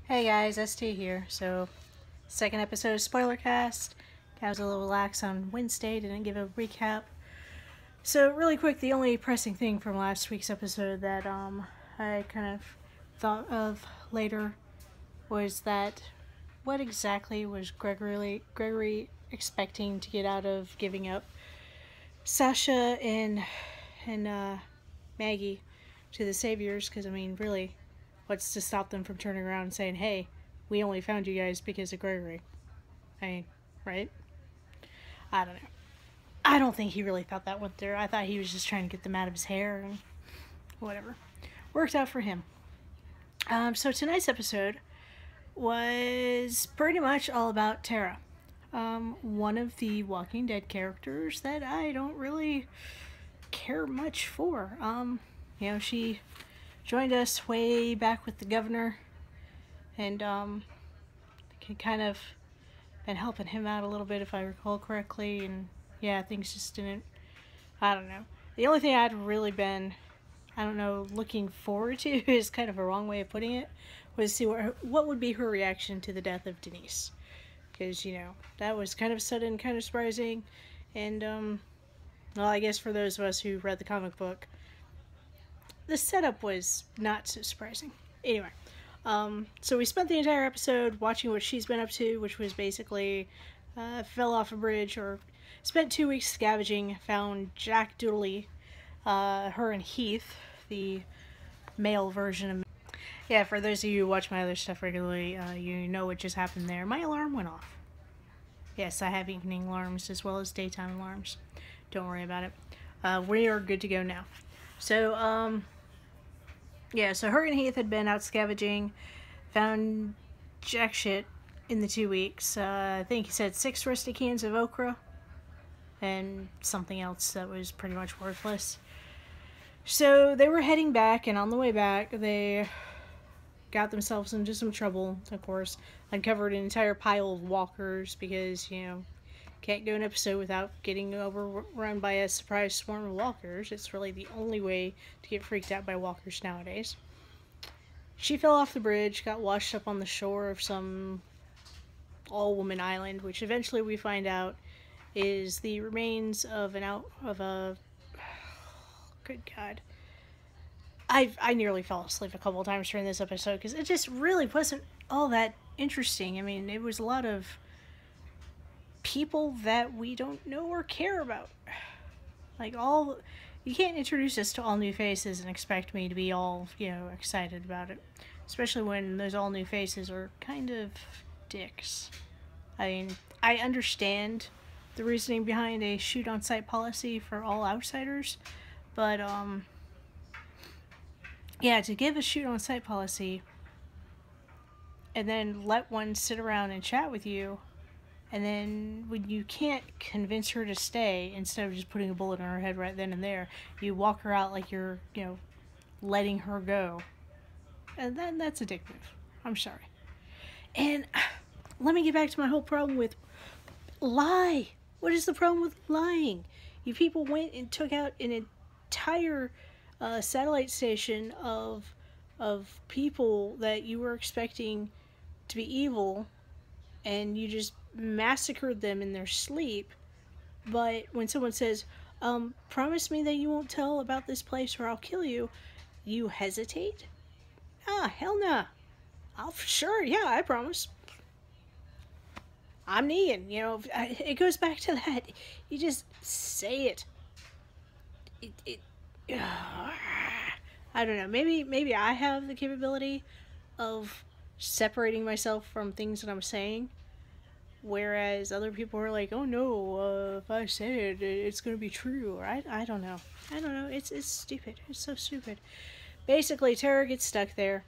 Hey guys, ST here. So, second episode of SpoilerCast. I was a little lax on Wednesday, didn't give a recap. So, really quick, the only pressing thing from last week's episode that I kind of thought of later was that what exactly was Gregory expecting to get out of giving up Sasha and Maggie to the Saviors? Because I mean, really, what's to stop them from turning around and saying, hey, we only found you guys because of Gregory? I mean, right? I don't know. I don't think he really thought that went through. I thought he was just trying to get them out of his hair and whatever. Worked out for him. So tonight's episode was pretty much all about Tara. One of the Walking Dead characters that I don't really care much for. She joined us way back with the governor, and kind of been helping him out a little bit, if I recall correctly, and yeah, things just didn't, I don't know. The only thing I'd really been, looking forward to is kind of a wrong way of putting it, was to see what would be her reaction to the death of Denise. Because, that was kind of sudden, kind of surprising, and, well, I guess for those of us who read the comic book, the setup was not so surprising. Anyway, so we spent the entire episode watching what she's been up to, which was basically fell off a bridge, or spent 2 weeks scavenging, found Jack Dooley, her and Heath, the male version of... Yeah, for those of you who watch my other stuff regularly, you know what just happened there. My alarm went off. Yes, I have evening alarms as well as daytime alarms. Don't worry about it. We are good to go now. So, yeah, so her and Heath had been out scavenging, found jack shit in the 2 weeks. I think he said 6 rusty cans of okra and something else that was pretty much worthless. So they were heading back, and on the way back, they got themselves into some trouble, of course. Uncovered an entire pile of walkers because, can't go an episode without getting overrun by a surprise swarm of walkers. It's really the only way to get freaked out by walkers nowadays. She fell off the bridge, got washed up on the shore of some all-woman island, which eventually we find out is the remains of a good God. I nearly fell asleep a couple of times during this episode because it just really wasn't all that interesting. I mean, it was a lot of people that we don't know or care about. You can't introduce us to all new faces and expect me to be all, excited about it. Especially when those all new faces are kind of dicks. I mean, I understand the reasoning behind a shoot on sight policy for all outsiders, but, yeah, to give a shoot on sight policy and then let one sit around and chat with you, and then when you can't convince her to stay, instead of just putting a bullet in her head right then and there, you walk her out like you're, letting her go. And then that's a dick move. I'm sorry. And let me get back to my whole problem with lie. What is the problem with lying? You people went and took out an entire satellite station of people that you were expecting to be evil, and you just massacred them in their sleep. But when someone says, promise me that you won't tell about this place or I'll kill you, you hesitate? Ah, hell nah. Sure, yeah, I promise. I'm Negan, it goes back to that. You just say it. I don't know, maybe I have the capability of separating myself from things that I'm saying, whereas other people are like, oh no, if I say it, it's gonna be true, or I don't know, it's stupid, it's so stupid. Basically, Tara gets stuck there,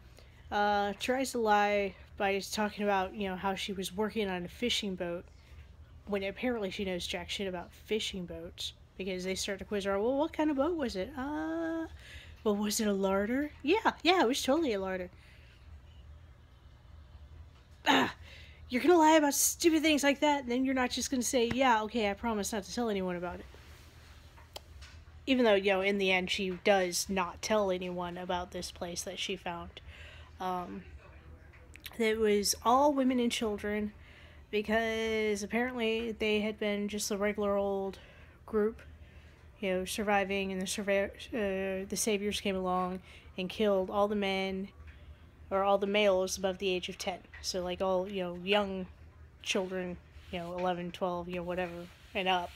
tries to lie by talking about, how she was working on a fishing boat, when apparently she knows jack shit about fishing boats, because they start to quiz her, well, what kind of boat was it? Well, was it a larder? Yeah, it was totally a larder. You're gonna lie about stupid things like that, and then you're not just gonna say, yeah, okay, I promise not to tell anyone about it. Even though, in the end, she does not tell anyone about this place that she found. that was all women and children, because apparently they had been just a regular old group, surviving, and the saviors came along and killed all the men, or all the males above the age of 10. So, like, all, young children, 11, 12, whatever, and up,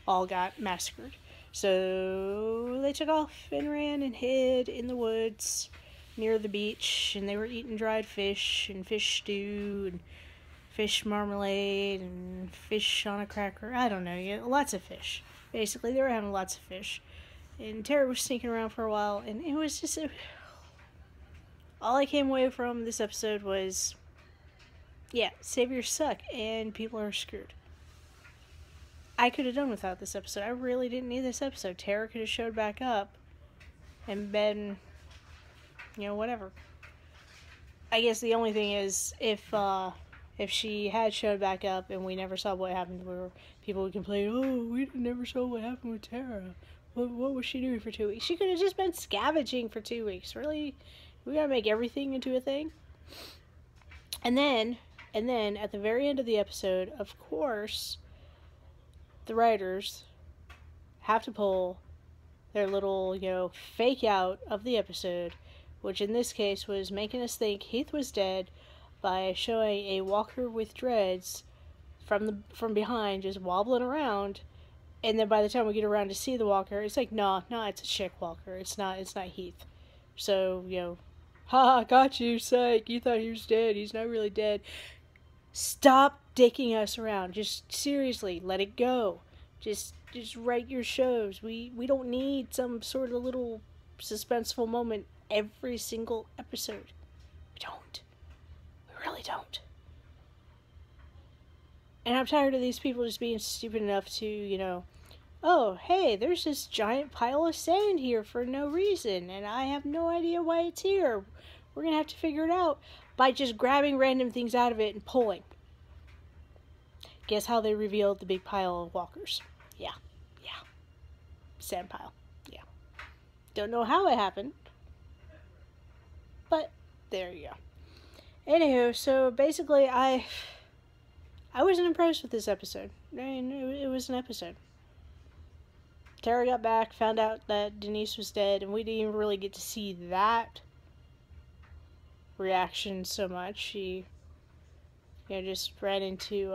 all got massacred. So they took off and ran and hid in the woods near the beach, and they were eating dried fish and fish stew and fish marmalade and fish on a cracker. I don't know, lots of fish. Basically, they were having lots of fish. And Tara was sneaking around for a while, and it was just... all I came away from this episode was, yeah, saviors suck, and people are screwed. I could have done without this episode. I really didn't need this episode. Tara could have showed back up and been, whatever. I guess the only thing is, if she had showed back up and we never saw what happened to her, people would complain, oh, we never saw what happened with Tara. What was she doing for 2 weeks? She could have just been scavenging for 2 weeks. Really? We gotta make everything into a thing? And then, at the very end of the episode, of course, the writers have to pull their little, fake out of the episode, which in this case was making us think Heath was dead by showing a walker with dreads from behind just wobbling around, and then by the time we get around to see the walker, it's like, no, it's a chick walker. It's not Heath. So, ha, got you, psych. You thought he was dead. He's not really dead. Stop dicking us around. Just seriously, let it go. Just write your shows. We don't need some sort of little suspenseful moment every single episode. We don't. We really don't. And I'm tired of these people just being stupid enough to, oh, hey, there's this giant pile of sand here for no reason, and I have no idea why it's here. We're going to have to figure it out by just grabbing random things out of it and pulling. Guess how they revealed the big pile of walkers? Yeah. Sand pile. Yeah. Don't know how it happened, but there you go. Anywho, so basically I wasn't impressed with this episode. I mean, it was an episode. Tara got back, found out that Denise was dead, and we didn't even really get to see that reaction so much. She, just ran into,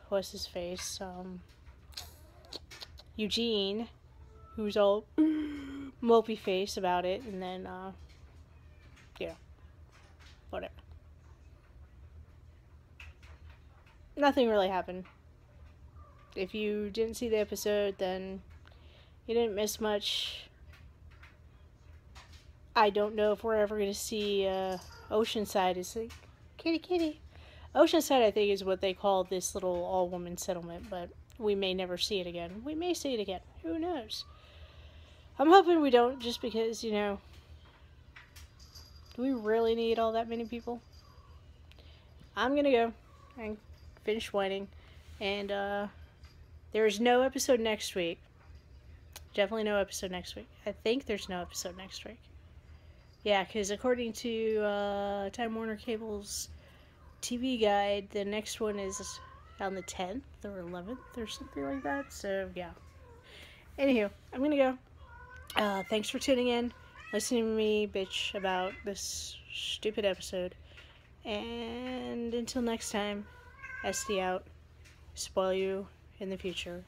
what's his face, Eugene, who's all mopey face about it, and then, whatever. Nothing really happened. If you didn't see the episode, then you didn't miss much. I don't know if we're ever going to see Oceanside. Is like, kitty. Oceanside, I think, is what they call this little all-woman settlement, but we may never see it again. We may see it again. Who knows? I'm hoping we don't, just because, do we really need all that many people? I'm going to go and finish whining, and there is no episode next week. Definitely no episode next week. I think there's no episode next week. Yeah, because according to Time Warner Cable's TV guide, the next one is on the 10th or 11th or something like that. So, yeah. Anywho, I'm going to go. Thanks for tuning in, listening to me bitch about this stupid episode. And until next time, SD out. Spoil you in the future.